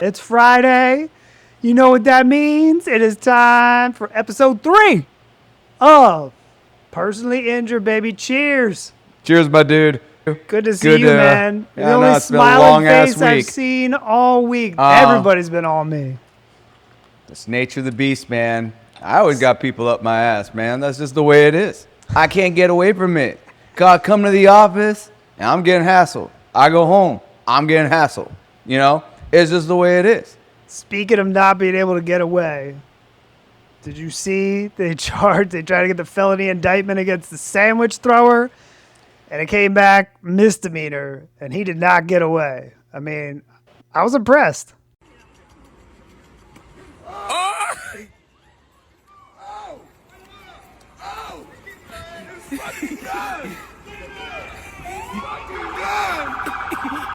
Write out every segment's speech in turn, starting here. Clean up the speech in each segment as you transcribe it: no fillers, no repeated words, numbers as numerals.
It's Friday. You know what that means? It is time for episode 3 of Personally Injured, baby. Cheers. Cheers, my dude. Good to see you, man. The only smiling face I've seen all week. Everybody's been on me. It's nature of the beast, man. I always got people up my ass, man. That's just the way it is. I can't get away from it. God, come to the office, and I'm getting hassled. I go home, I'm getting hassled. You know? It's just the way it is. Speaking of not being able to get away, did you see they tried to get the felony indictment against the sandwich thrower, and it came back misdemeanor, and he did not get away. I mean, I was impressed.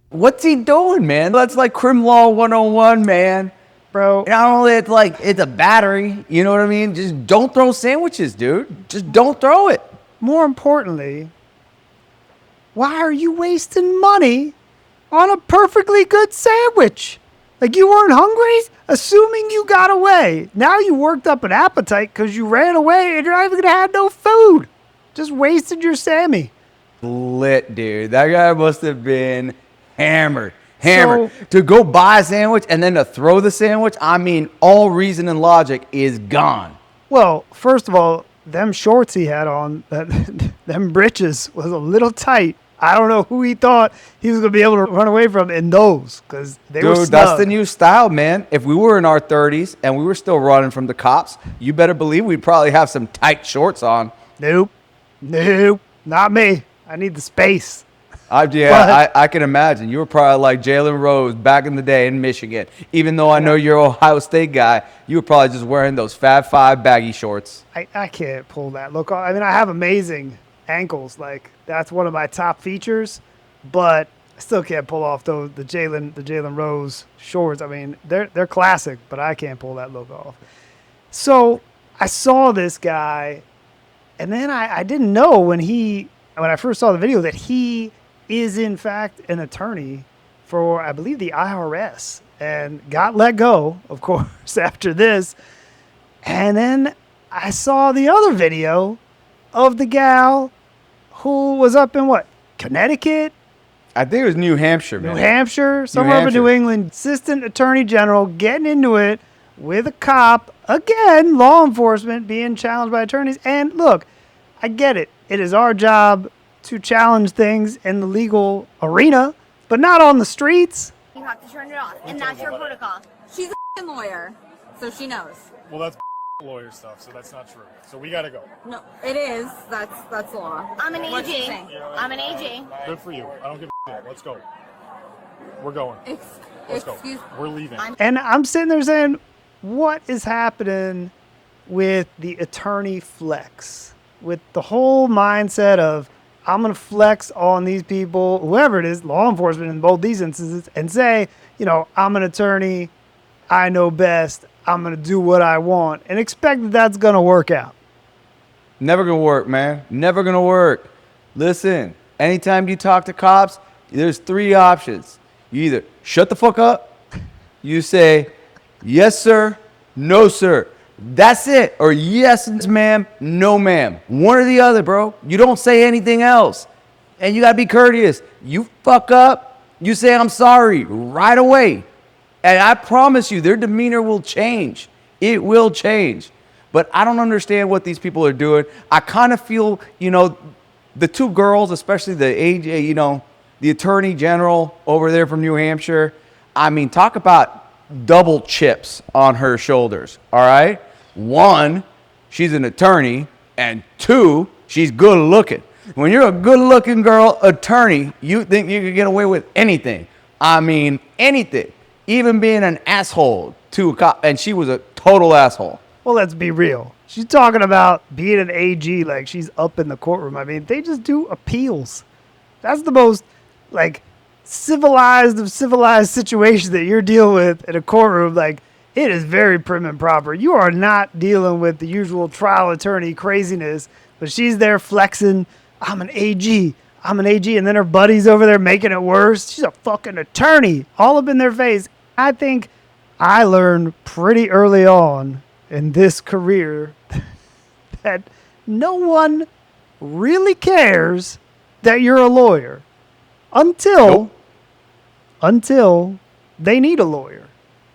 What's he doing, man? That's like Crim Law 101, man. Bro. Not only it's a battery, you know what I mean? Just don't throw sandwiches, dude. Just don't throw it. More importantly, why are you wasting money on a perfectly good sandwich? Like, you weren't hungry? Assuming you got away. Now you worked up an appetite because you ran away and you're not even going to have no food. Just wasted your Sammy. Lit, dude. That guy must have been hammered. So, to go buy a sandwich and then to throw the sandwich, I mean, all reason and logic is gone. Well, first of all, them shorts he had on, them britches was a little tight. I don't know who he thought he was going to be able to run away from in those, because they were snug. Dude, that's the new style, man. If we were in our 30s and we were still running from the cops, you better believe we'd probably have some tight shorts on. Nope, not me. I need the space. I can imagine. You were probably like Jalen Rose back in the day in Michigan. Even though I know you're an Ohio State guy, you were probably just wearing those Fab Five baggy shorts. I can't pull that look off. I mean, I have amazing ankles. Like, that's one of my top features, but I still can't pull off the Jalen Rose shorts. I mean, they're classic, but I can't pull that look off. So I saw this guy, and then I didn't know when I first saw the video that he is in fact an attorney for, I believe, the IRS, and got let go, of course, after this. And then I saw the other video of the gal who was up in Connecticut? I think it was New Hampshire, man. New Hampshire, somewhere up in New England. Assistant Attorney General getting into it with a cop. Again, law enforcement being challenged by attorneys. And look, I get it. It is our job to challenge things in the legal arena, but not on the streets. You have to turn it off, and that's your protocol. She's a lawyer, so she knows. Well, that's lawyer stuff, so that's not true. So we gotta go. No, it is. That's law. I'm an AG. I'm an AG. Good for you. I don't give a shit. Let's go. We're going. Let's go. We're leaving. And I'm sitting there saying, what is happening with the attorney flex? With the whole mindset of, I'm going to flex on these people, whoever it is, law enforcement in both these instances, and say, I'm an attorney, I know best, I'm going to do what I want, and expect that that's going to work out. Never going to work, man. Never going to work. Listen, anytime you talk to cops, there's 3 options. You either shut the fuck up, you say, yes, sir, no, sir. That's it. Or yes, ma'am, no, ma'am. One or the other, bro. You don't say anything else. And you got to be courteous. You fuck up, you say, I'm sorry, right away. And I promise you, their demeanor will change. It will change. But I don't understand what these people are doing. I kind of feel, the 2 girls, especially the AJ, the attorney general over there from New Hampshire. I mean, talk about double chips on her shoulders, all right? 1, she's an attorney, and 2, she's good looking. When you're a good looking girl attorney, you think you can get away with anything. I mean, anything. Even being an asshole to a cop, and she was a total asshole. Well, let's be real. She's talking about being an AG like she's up in the courtroom. I mean, they just do appeals. That's the most, civilized of civilized situations that you're dealing with in a courtroom. It is very prim and proper. You are not dealing with the usual trial attorney craziness But she's there flexing, I'm an AG, I'm an AG, and then her buddy's over there making it worse. She's a fucking attorney, all up in their face. I think I learned pretty early on in this career that no one really cares that you're a lawyer until they need a lawyer.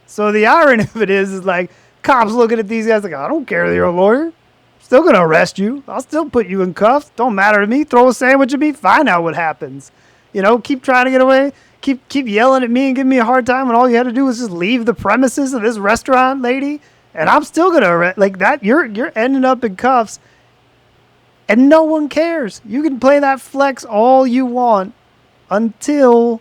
So the irony of it is like cops looking at these guys like, I don't care that you're a lawyer. Still gonna arrest you. I'll still put you in cuffs. Don't matter to me. Throw a sandwich at me. Find out what happens. You know, keep trying to get away. Keep yelling at me and giving me a hard time when all you had to do was just leave the premises of this restaurant, lady. And I'm still gonna arrest like that. You're ending up in cuffs, and no one cares. You can play that flex all you want until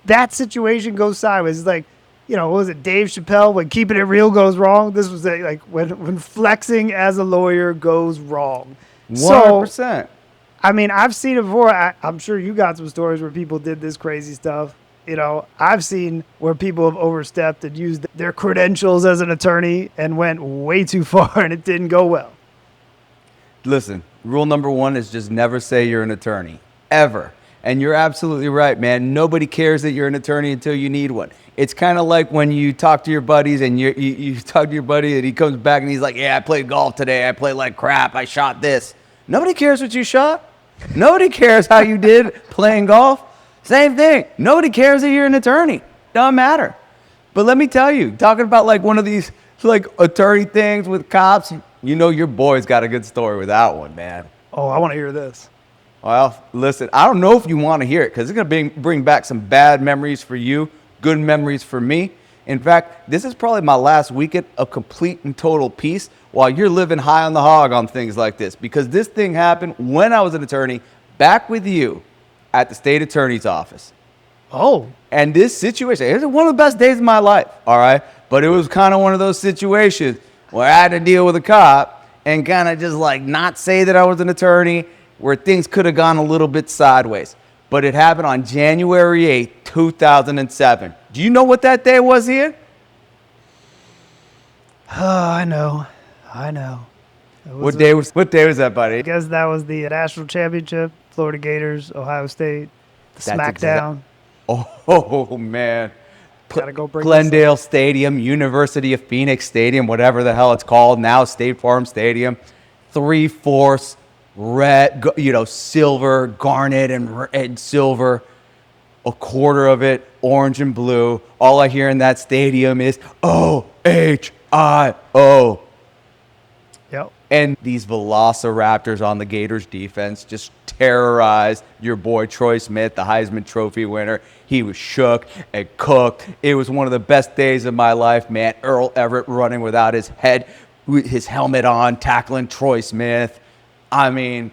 that situation goes sideways. It's like, you know, what was it, Dave Chappelle, when keeping it real goes wrong? This was like when flexing as a lawyer goes wrong. 100%. So, I mean, I've seen it before. I'm sure you got some stories where people did this crazy stuff. You know, I've seen where people have overstepped and used their credentials as an attorney and went way too far, and it didn't go well. Listen, rule number 1 is just never say you're an attorney, ever. And you're absolutely right, man. Nobody cares that you're an attorney until you need one. It's kind of like when you talk to your buddies and you talk to your buddy and he comes back and he's like, yeah, I played golf today. I played like crap. I shot this. Nobody cares what you shot. Nobody cares how you did playing golf. Same thing. Nobody cares that you're an attorney. Doesn't matter. But let me tell you, talking about like one of these like attorney things with cops, you know your boy's got a good story with that one, man. Oh, I want to hear this. Well, listen, I don't know if you want to hear it because it's going to bring back some bad memories for you, good memories for me. In fact, this is probably my last weekend of complete and total peace while you're living high on the hog on things like this, because this thing happened when I was an attorney back with you at the state attorney's office. Oh. And this situation, it was one of the best days of my life, all right? But it was kind of one of those situations where I had to deal with a cop and kind of just like not say that I was an attorney, where things could have gone a little bit sideways. But it happened on January 8th, 2007. Do you know what that day was, Ian? Oh, I know. What day was that, buddy? I guess that was the national championship, Florida Gators, Ohio State, the SmackDown. Oh, man. Gotta go bring Glendale Stadium, University of Phoenix Stadium, whatever the hell it's called now, State Farm Stadium. 3/4 red, silver, garnet and silver. 1/4 of it orange and blue. All I hear in that stadium is OHIO. Yep. And these velociraptors on the Gators defense just terrorized your boy Troy Smith, the Heisman Trophy winner. He was shook and cooked. It was one of the best days of my life, man. Earl Everett running without his helmet on, tackling Troy Smith. I mean,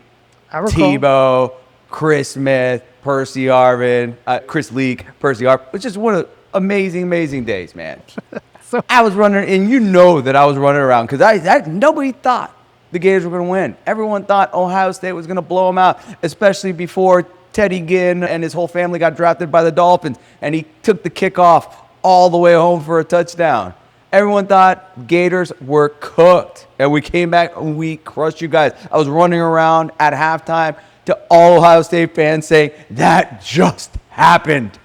Tebow, Chris Smith, Percy Arvin, Chris Leak, Percy Arvin. It's just one of amazing, amazing days, man. So I was running, and you know that I was running around because nobody thought the Gators were going to win. Everyone thought Ohio State was going to blow them out, especially before Teddy Ginn and his whole family got drafted by the Dolphins, and he took the kickoff all the way home for a touchdown. Everyone thought Gators were cooked, and we came back and we crushed you guys. I was running around at halftime to all Ohio State fans saying, that just happened.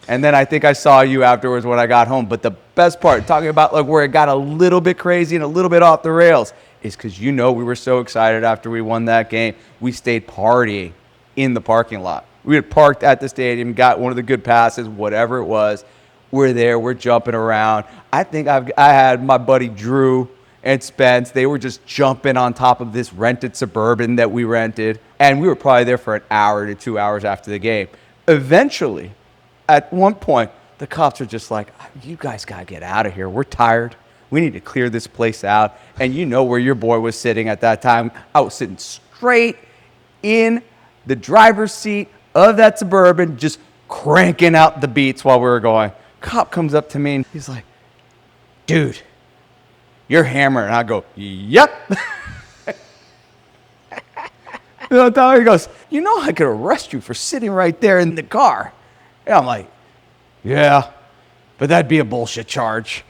And then I think I saw you afterwards when I got home. But the best part, talking about like where it got a little bit crazy and a little bit off the rails, is because we were so excited after we won that game. We stayed partying in the parking lot. We had parked at the stadium, got one of the good passes, whatever it was. We're there, we're jumping around. I think I had my buddy Drew and Spence. They were just jumping on top of this rented Suburban that we rented. And we were probably there for an hour to 2 hours after the game. Eventually, at one point, the cops are just like, you guys got to get out of here. We're tired. We need to clear this place out. And you know where your boy was sitting at that time. I was sitting straight in the driver's seat of that Suburban, just cranking out the beats while we were going. Cop comes up to me and he's like, dude, you're hammering. And I go, yep. He goes, I could arrest you for sitting right there in the car. And I'm like, yeah, but that'd be a bullshit charge.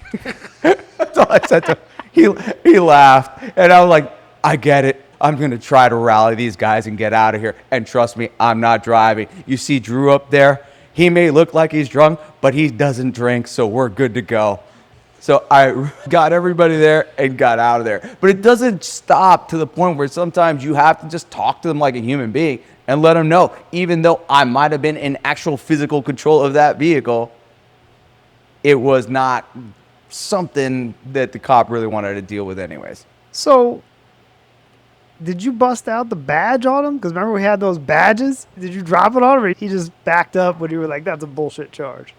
That's all I said to him. He laughed. And I was like, I get it. I'm going to try to rally these guys and get out of here. And trust me, I'm not driving. You see Drew up there? He may look like he's drunk, but he doesn't drink, so we're good to go. So I got everybody there and got out of there. But it doesn't stop to the point where sometimes you have to just talk to them like a human being and let them know, even though I might have been in actual physical control of that vehicle, it was not something that the cop really wanted to deal with anyways. So, did you bust out the badge on him? Because remember we had those badges? Did you drop it on him, or he just backed up when you were like, that's a bullshit charge?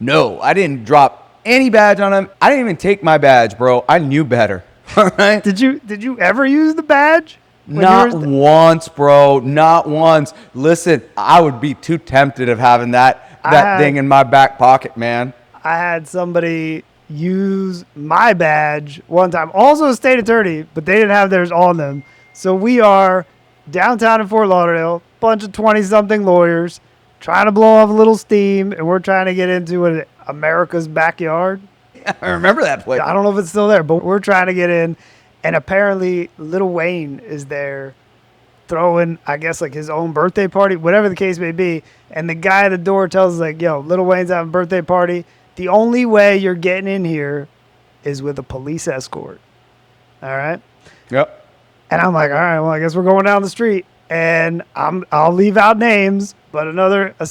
No, I didn't drop any badge on him. I didn't even take my badge, bro. I knew better. All right? Did you ever use the badge? Not once, bro. Not once. Listen, I would be too tempted of having that thing in my back pocket, man. I had somebody use my badge one time, also a state attorney, but they didn't have theirs on them. So we are downtown in Fort Lauderdale, bunch of 20-something lawyers trying to blow off a little steam, and we're trying to get into America's Backyard. I remember that place. I don't know if it's still there, but we're trying to get in, and apparently Lil Wayne is there throwing, I guess, like his own birthday party, whatever the case may be, and the guy at the door tells us, like, yo, Lil Wayne's having a birthday party. The only way you're getting in here is with a police escort. All right? Yep. And I'm like, all right, well, I guess we're going down the street. And I'll leave out names, but a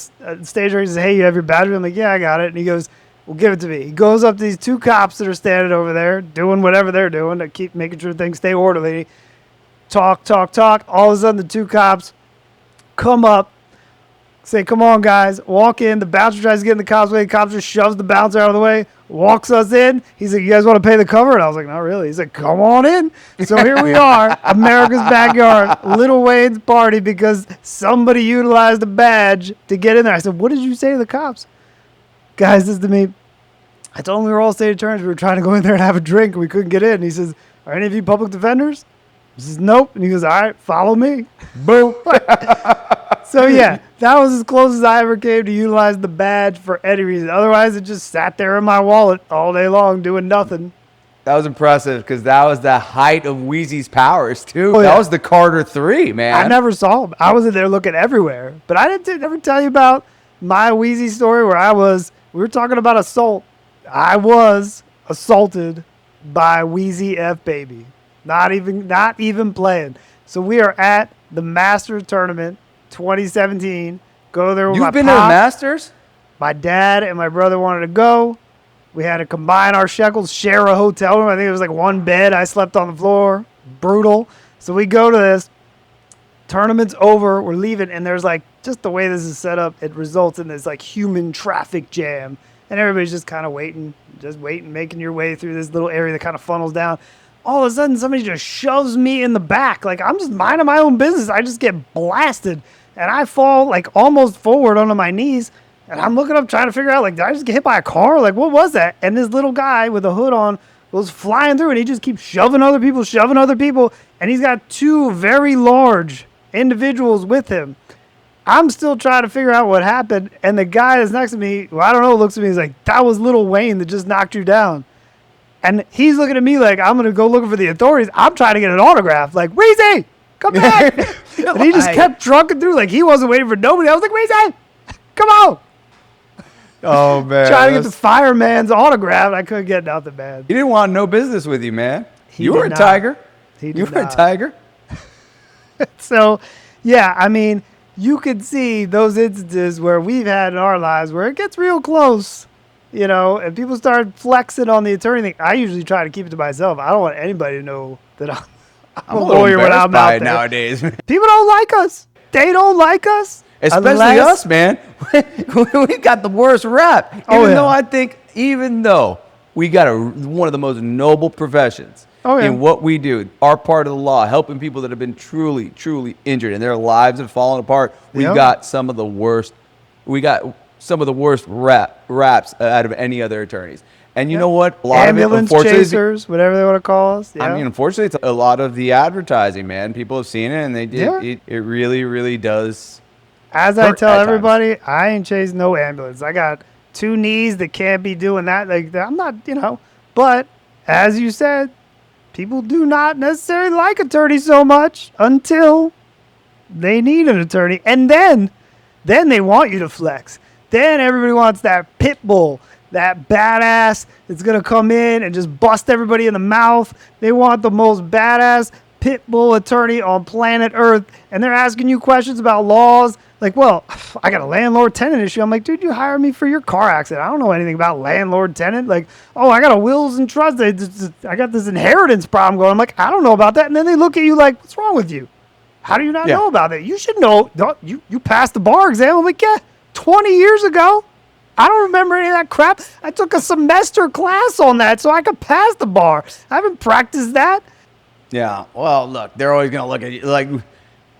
stage ranger says, hey, you have your badge? I'm like, yeah, I got it. And he goes, well, give it to me. He goes up to these two cops that are standing over there doing whatever they're doing to keep making sure things stay orderly. Talk. All of a sudden, the two cops come up, say, come on, guys, walk in. The bouncer tries to get in the cop's way. The cop just shoves the bouncer out of the way, walks us in. He's like, you guys want to pay the cover? And I was like, not really. He's like, come on in. So here we are, America's Backyard, Lil Wayne's party, because somebody utilized a badge to get in there. I said, what did you say to the cops? Guys, this is to me. I told him we were all state attorneys. We were trying to go in there and have a drink, and we couldn't get in. And he says, are any of you public defenders? I says, nope. And he goes, all right, follow me. Boom. So, yeah, that was as close as I ever came to utilize the badge for any reason. Otherwise, it just sat there in my wallet all day long doing nothing. That was impressive because that was the height of Wheezy's powers, too. Oh, yeah. That was the Carter 3, man. I never saw him. I was in there looking everywhere. But I didn't ever tell you about my Wheezy story where we were talking about assault. I was assaulted by Wheezy F Baby. Not even playing. So we are at the Masters tournament 2017. Go there with my You've been pop. to the Masters? My dad and my brother wanted to go. We had to combine our shekels, share a hotel room. I think it was like one bed. I slept on the floor. Brutal. So we go to this. Tournament's over. We're leaving. And there's like, just the way this is set up, it results in this like human traffic jam. And everybody's just kind of waiting, making your way through this little area that kind of funnels down. All of a sudden, somebody just shoves me in the back. Like, I'm just minding my own business. I just get blasted. And I fall, like, almost forward onto my knees. And I'm looking up trying to figure out, like, did I just get hit by a car? Like, what was that? And this little guy with a hood on was flying through, and he just keeps shoving other people. And he's got two very large individuals with him. I'm still trying to figure out what happened. And the guy that's next to me, well, I don't know, looks at me. He's like, that was Lil Wayne that just knocked you down. And he's looking at me like, I'm going to go looking for the authorities. I'm trying to get an autograph. Like, Weezy, come back. And he just kept trucking through like he wasn't waiting for nobody. I was like, Weezy, come on. Oh, man. Trying to get the fireman's autograph. And I couldn't get nothing, man. He didn't want no business with you, man. He You were a did not. tiger. You were a tiger. So, yeah, I mean, you could see those instances where we've had in our lives where it gets real close. You know, and people start flexing on the attorney thing. I usually try to keep it to myself. I don't want anybody to know that I'm a lawyer when I'm out there. Nowadays. People don't like us. They don't like us. Especially us, man. We got the worst rap. Even though we got one of the most noble professions in what we do, our part of the law, helping people that have been truly, truly injured and their lives have fallen apart, we got some of the worst. We got some of the worst raps out of any other attorneys. And you know what? A lot ambulance of it, chasers, whatever they want to call us. Yeah. I mean, unfortunately, it's a lot of the advertising, man. People have seen it, and they did. It really, really does. As I tell everybody, I ain't chasing no ambulance. I got two knees that can't be doing that. Like, I'm not, But as you said, people do not necessarily like attorneys so much until they need an attorney. And then they want you to flex. Then everybody wants that pit bull, that badass that's going to come in and just bust everybody in the mouth. They want the most badass pit bull attorney on planet Earth. And they're asking you questions about laws. Like, well, I got a landlord-tenant issue. I'm like, dude, you hired me for your car accident. I don't know anything about landlord-tenant. Like, oh, I got a wills and trust. I got this inheritance problem going. I'm like, I don't know about that. And then they look at you like, what's wrong with you? How do you not know about that? You should know. You passed the bar exam. I'm like, yeah, 20 years ago. I don't remember any of that crap. I took a semester class on that so I could pass the bar. I haven't practiced that. Yeah. Well, look, they're always going to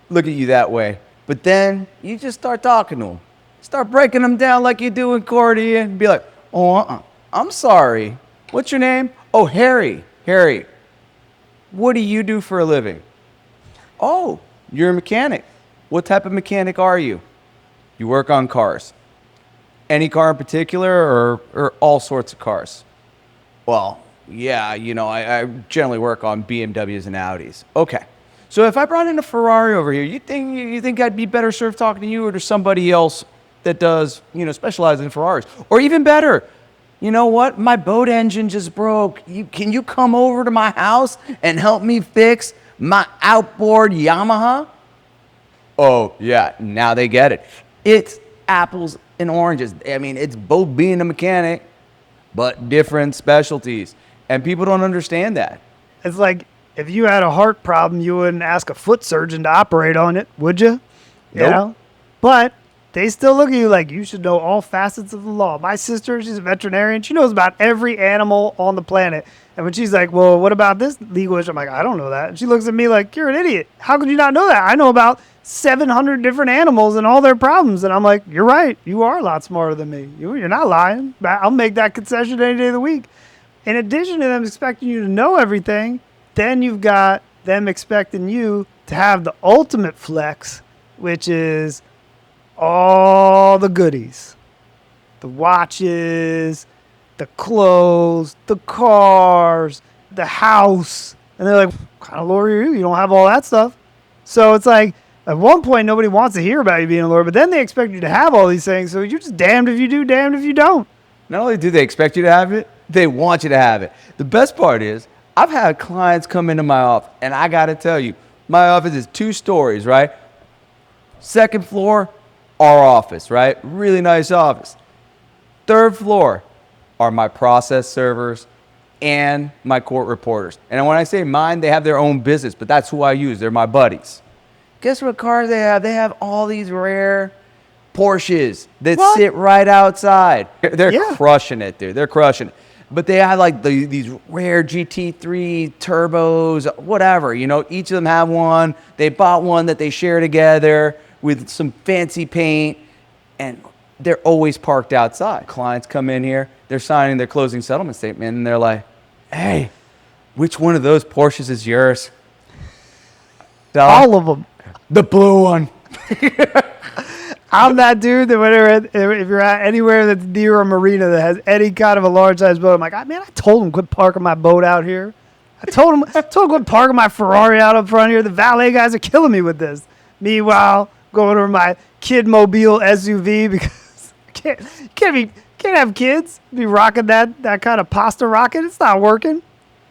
look at you that way. But then you just start talking to them. Start breaking them down like you do in court, Ian. And be like, I'm sorry. What's your name? Oh, Harry. Harry, what do you do for a living? Oh, you're a mechanic. What type of mechanic are you? You work on cars. Any car in particular or all sorts of cars? Well, yeah, I generally work on BMWs and Audis. Okay. So if I brought in a Ferrari over here, you think I'd be better served talking to you or to somebody else that does, specialize in Ferraris? Or even better, you know what? My boat engine just broke. Can you come over to my house and help me fix my outboard Yamaha? Oh, yeah, now they get it. It's apples and oranges. I mean, it's both being a mechanic, but different specialties. And people don't understand that. It's like, if you had a heart problem, you wouldn't ask a foot surgeon to operate on it, would you? Nope. But they still look at you like you should know all facets of the law. My sister, she's a veterinarian. She knows about every animal on the planet. And when she's like, well, what about this legal issue? I'm like, I don't know that. And she looks at me like, you're an idiot. How could you not know that? I know about 700 different animals and all their problems. And I'm like, you're right. You are a lot smarter than me. You're not lying. I'll make that concession any day of the week. In addition to them expecting you to know everything, then you've got them expecting you to have the ultimate flex, which is all the goodies. The watches, the clothes, the cars, the house. And they're like, what kind of lawyer are you? You don't have all that stuff. So it's like, at one point, nobody wants to hear about you being a lawyer, but then they expect you to have all these things. So you're just damned if you do, damned if you don't. Not only do they expect you to have it, they want you to have it. The best part is, I've had clients come into my office, and I got to tell you, my office is 2 stories, right? Second floor, our office, right? Really nice office. Third floor are my process servers and my court reporters. And when I say mine, they have their own business, but that's who I use. They're my buddies. Guess what cars they have? They have all these rare Porsches that sit right outside. They're crushing it, dude. They're crushing it. But they have like these rare GT3 turbos, whatever. Each of them have one. They bought one that they share together with some fancy paint, and they're always parked outside. Clients come in here, they're signing their closing settlement statement, and they're like, hey, which one of those Porsches is yours? All of them. The blue one. I'm that dude that if you're at anywhere that's near a marina that has any kind of a large size boat, I'm like, man, I told him quit parking my boat out here. I told him quit parking my Ferrari out up front here. The valet guys are killing me with this. Meanwhile, going over my kid mobile SUV because can't have kids be rocking that kind of pasta rocket. It's not working.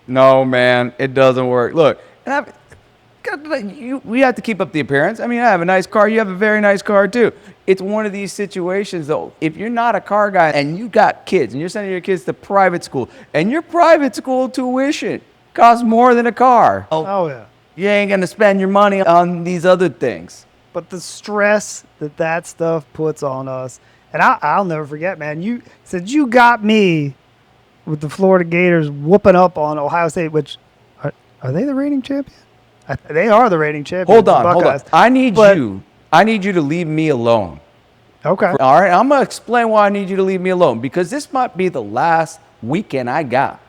No, man, it doesn't work. Look, we have to keep up the appearance. I mean, I have a nice car. You have a very nice car, too. It's one of these situations, though. If you're not a car guy and you got kids and you're sending your kids to private school and your private school tuition costs more than a car. Oh, yeah. You ain't going to spend your money on these other things. But the stress that stuff puts on us. And I'll never forget, man. You said you got me with the Florida Gators whooping up on Ohio State, which are they the reigning champion? They are the reigning champions. Hold on. I need you to leave me alone. Okay. All right. I'm going to explain why I need you to leave me alone, because this might be the last weekend I got.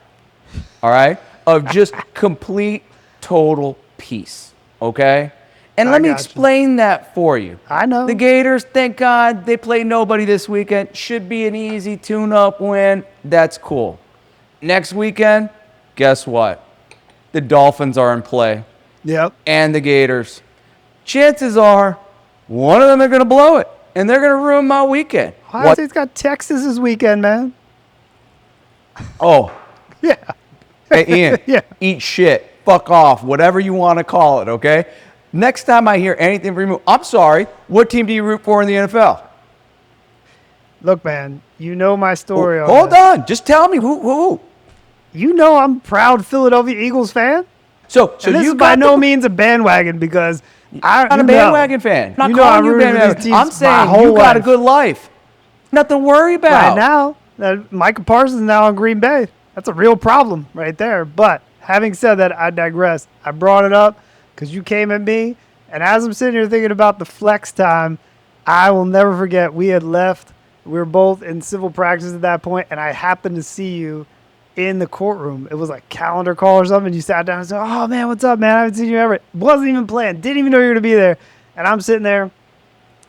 All right. Of just complete, total peace. Okay. And let me explain that for you. I know. The Gators, thank God, they play nobody this weekend. Should be an easy tune-up win. That's cool. Next weekend, guess what? the Dolphins are in play Yep. and the Gators, chances are one of them are going to blow it, and they're going to ruin my weekend. Ohio State's got Texas this weekend, man. Oh, Yeah. hey, Ian, Yeah. eat shit, fuck off, whatever you want to call it, okay? Next time I hear anything from you, I'm sorry, what team do you root for in the NFL? Look, man, you know my story. Hold on, just tell me who. You know I'm proud Philadelphia Eagles fan. So And this you is by got no means a bandwagon because I'm not a bandwagon fan. I'm not You know I calling you rooted for bandwagon. these teams I'm my saying whole you got a life. good life. Nothing to worry Right about. now, Micah Parsons is now in Green Bay. That's a real problem right there. But having said that, I digress. I brought it up because you came at me. And as I'm sitting here thinking about the flex time, I will never forget we had left. We were both in civil practice at that point, and I happened to see you in the courtroom. It was like calendar call or something. You sat down and said, "Oh, man, what's up, man? I haven't seen you ever." Wasn't even planned. Didn't even know you were going to be there. And I'm sitting there,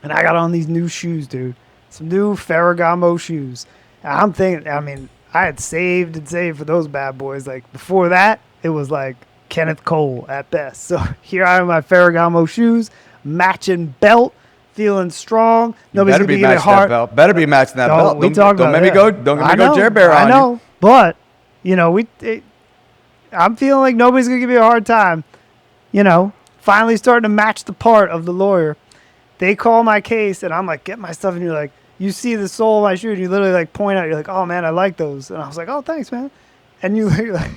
and I got on these new shoes, dude. Some new Ferragamo shoes. And I'm thinking, I mean, I had saved and saved for those bad boys. Like, before that, it was like Kenneth Cole at best. So here I am in my Ferragamo shoes, matching belt, feeling strong. Nobody's Better going to be give me a matching that hard. belt. Better be matching that No, belt. we Don't talked about make me that. go. Don't get I me go know, Jerry Bear I on know, you. but you know, I'm feeling like nobody's gonna give me a hard time. You know, finally starting to match the part of the lawyer. They call my case, and I'm like, get my stuff, and you're like, you see the sole of my shoe, and you literally like point out, you're like, oh man, I like those, and I was like, oh thanks, man, and you like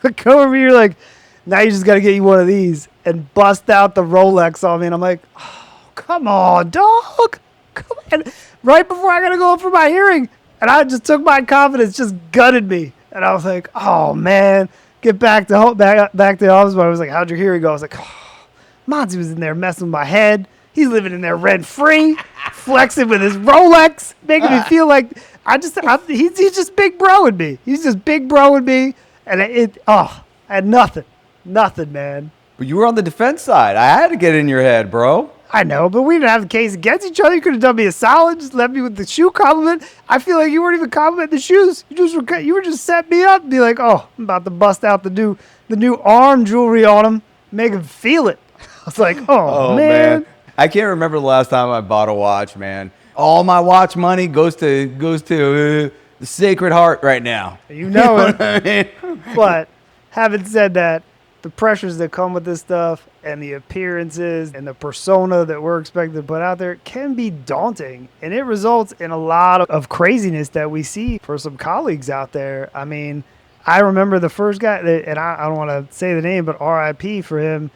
look over me, you're like, now you just gotta get you one of these, and bust out the Rolex on me, and I'm like, oh, come on, dog, come on, right before I gotta go up for my hearing, and I just took my confidence, just gutted me, and I was like, oh man, get back to the office, but I was like, how'd your hearing go? I was like, oh, Moncy was in there messing with my head. He's living in there rent free, flexing with his Rolex, making me feel like he's just big bro with me. He's just big bro with me, and I had nothing, man. But you were on the defense side. I had to get in your head, bro. I know, but we didn't have the case against each other. You could have done me a solid, just left me with the shoe compliment. I feel like you weren't even complimenting the shoes. You were just setting me up and be like, oh, I'm about to bust out the new arm jewelry on him, make him feel it. I was like, oh man. I can't remember the last time I bought a watch, man. All my watch money goes to the Sacred Heart right now. You know it. What I mean? But having said that, the pressures that come with this stuff and the appearances and the persona that we're expected to put out there can be daunting. And it results in a lot of craziness that we see for some colleagues out there. I mean, I remember the first guy, and I don't want to say the name, but RIP for him.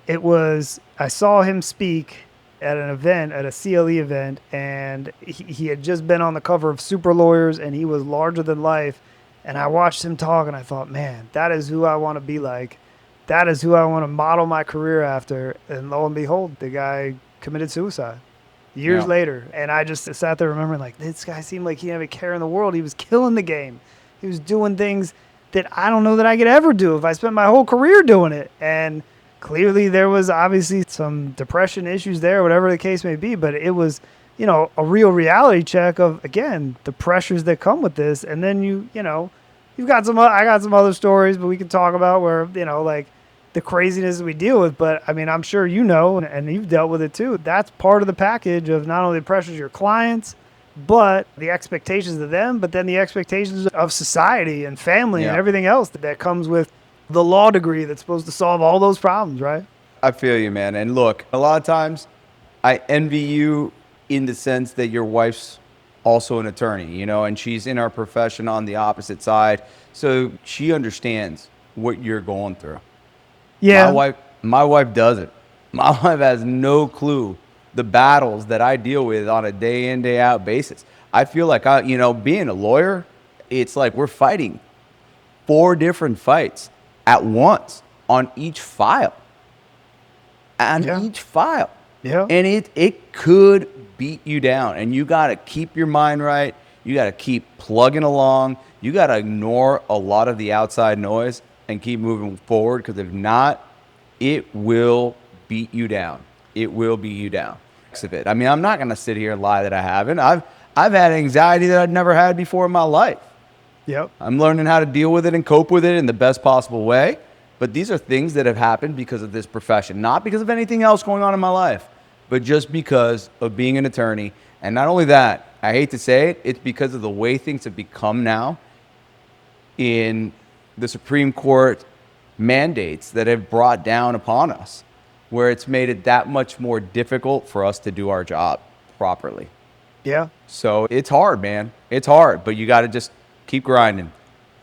I saw him speak at an event, at a CLE event, and he had just been on the cover of Super Lawyers, and he was larger than life. And I watched him talk, and I thought, man, that is who I want to be like. That is who I want to model my career after. And lo and behold, the guy committed suicide years later. And I just sat there remembering, like, this guy seemed like he didn't have a care in the world. He was killing the game. He was doing things that I don't know that I could ever do if I spent my whole career doing it. And clearly there was obviously some depression issues there, whatever the case may be. But it was, you know, a real reality check of, again, the pressures that come with this. And then I got some other stories, but we can talk about where, you know, like, the craziness that we deal with. But I mean, I'm sure you know, and you've dealt with it too. That's part of the package of not only the pressures of your clients, but the expectations of them, but then the expectations of society and family and everything else that comes with the law degree that's supposed to solve all those problems, right? I feel you, man. And look, a lot of times I envy you in the sense that your wife's also an attorney, you know, and she's in our profession on the opposite side. So she understands what you're going through. Yeah. My wife doesn't. My wife has no clue the battles that I deal with on a day in, day out basis. I feel like being a lawyer, it's like we're fighting 4 different fights at once on each file. Each file. Yeah. And it could beat you down. And you got to keep your mind right. You got to keep plugging along. You got to ignore a lot of the outside noise and keep moving forward, because if not, it will beat you down. It will beat you down. I mean, I'm not going to sit here and lie that I haven't. I've had anxiety that I'd never had before in my life. Yep. I'm learning how to deal with it and cope with it in the best possible way. But these are things that have happened because of this profession, not because of anything else going on in my life, but just because of being an attorney. And not only that, I hate to say it, it's because of the way things have become now in the Supreme Court mandates that have brought down upon us, where it's made it that much more difficult for us to do our job properly. Yeah. So it's hard, man. It's hard, but you got to just keep grinding.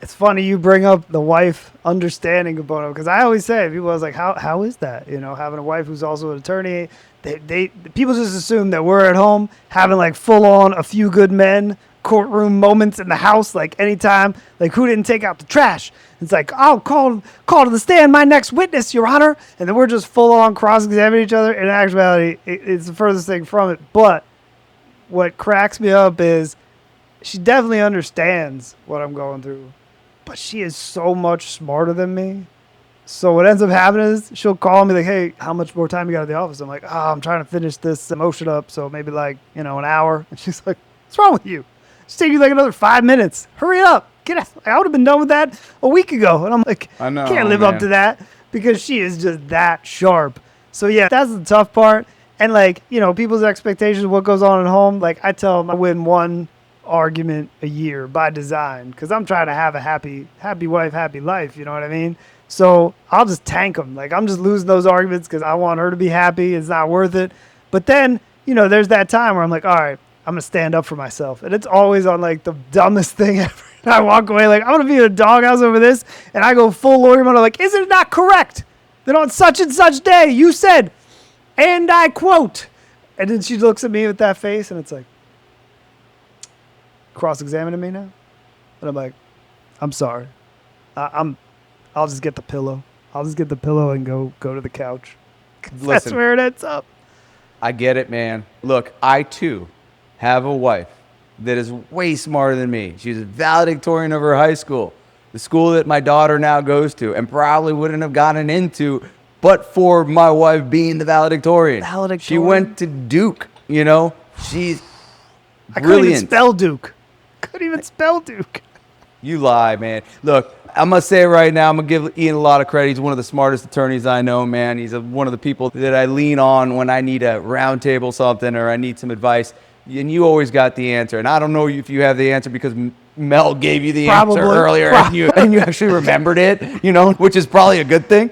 It's funny you bring up the wife understanding about it, because I always say, people was like, how is that? You know, having a wife who's also an attorney. People just assume that we're at home having like full on A Few Good Men courtroom moments in the house, like anytime, like who didn't take out the trash? It's like, I'll call to the stand my next witness, Your Honor, and then we're just full on cross-examining each other. In actuality, it's the furthest thing from it. But what cracks me up is she definitely understands what I'm going through, but she is so much smarter than me. So what ends up happening is she'll call me like, hey, how much more time you got at the office? I'm like, I'm trying to finish this motion up, so maybe like, an hour. And she's like, what's wrong with you? It's taking you like another 5 minutes. Hurry up. Get out. I would have been done with that a week ago. And I'm like, I know, can't live man. up to that, because she is just that sharp. So yeah, that's the tough part. And like, people's expectations of what goes on at home, like I tell them I win one argument a year by design, because I'm trying to have a happy wife, happy life. You know what I mean? So I'll just tank them. Like, I'm just losing those arguments because I want her to be happy. It's not worth it. But then, there's that time where I'm like, all right, I'm going to stand up for myself. And it's always on like the dumbest thing ever. And I walk away like, I'm going to be in a doghouse over this. And I go full lawyer mode. I'm like, is it not correct that on such and such day you said, and I quote, and then she looks at me with that face and it's like, cross-examining me now? And I'm like, I'm sorry. I'll just get the pillow. I'll just get the pillow and go to the couch. That's Listen, where it ends up. I get it, man. Look, I too have a wife that is way smarter than me. She's a valedictorian of her high school, the school that my daughter now goes to, and probably wouldn't have gotten into but for my wife being the valedictorian. She went to Duke, She's I couldn't brilliant. even spell Duke. Couldn't even spell Duke. You lie, man. Look, I'm going to say it right now. I'm going to give Ian a lot of credit. He's one of the smartest attorneys I know, man. He's one of the people that I lean on when I need a round table something or I need some advice. And you always got the answer. And I don't know if you have the answer because Mel gave you the answer earlier and you actually remembered it, which is probably a good thing,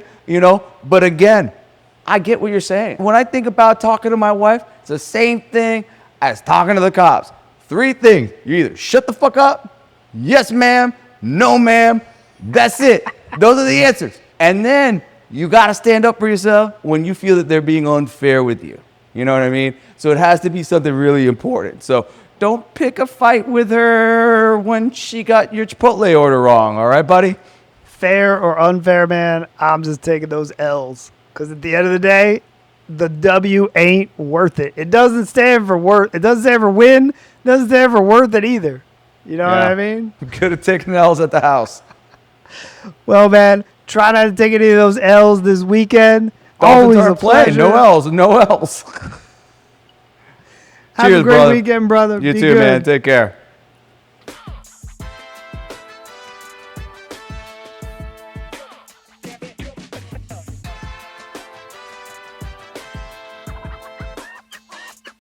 But again, I get what you're saying. When I think about talking to my wife, it's the same thing as talking to the cops. 3 things. You either shut the fuck up, yes, ma'am, no, ma'am. That's it. Those are the answers. And then you got to stand up for yourself when you feel that they're being unfair with you. You know what I mean? So it has to be something really important. So don't pick a fight with her when she got your Chipotle order wrong. All right, buddy? Fair or unfair, man, I'm just taking those L's. Because at the end of the day, the W ain't worth it. It doesn't stand for worth. It doesn't stand for win. It doesn't stand for worth it either. You know what I mean? Could have taken L's at the house. Well, man, try not to take any of those L's this weekend. Dolphins Always are a playing. pleasure. No L's. No L's. Have Cheers, a great brother. weekend, brother. You Be too, good. man. Take care.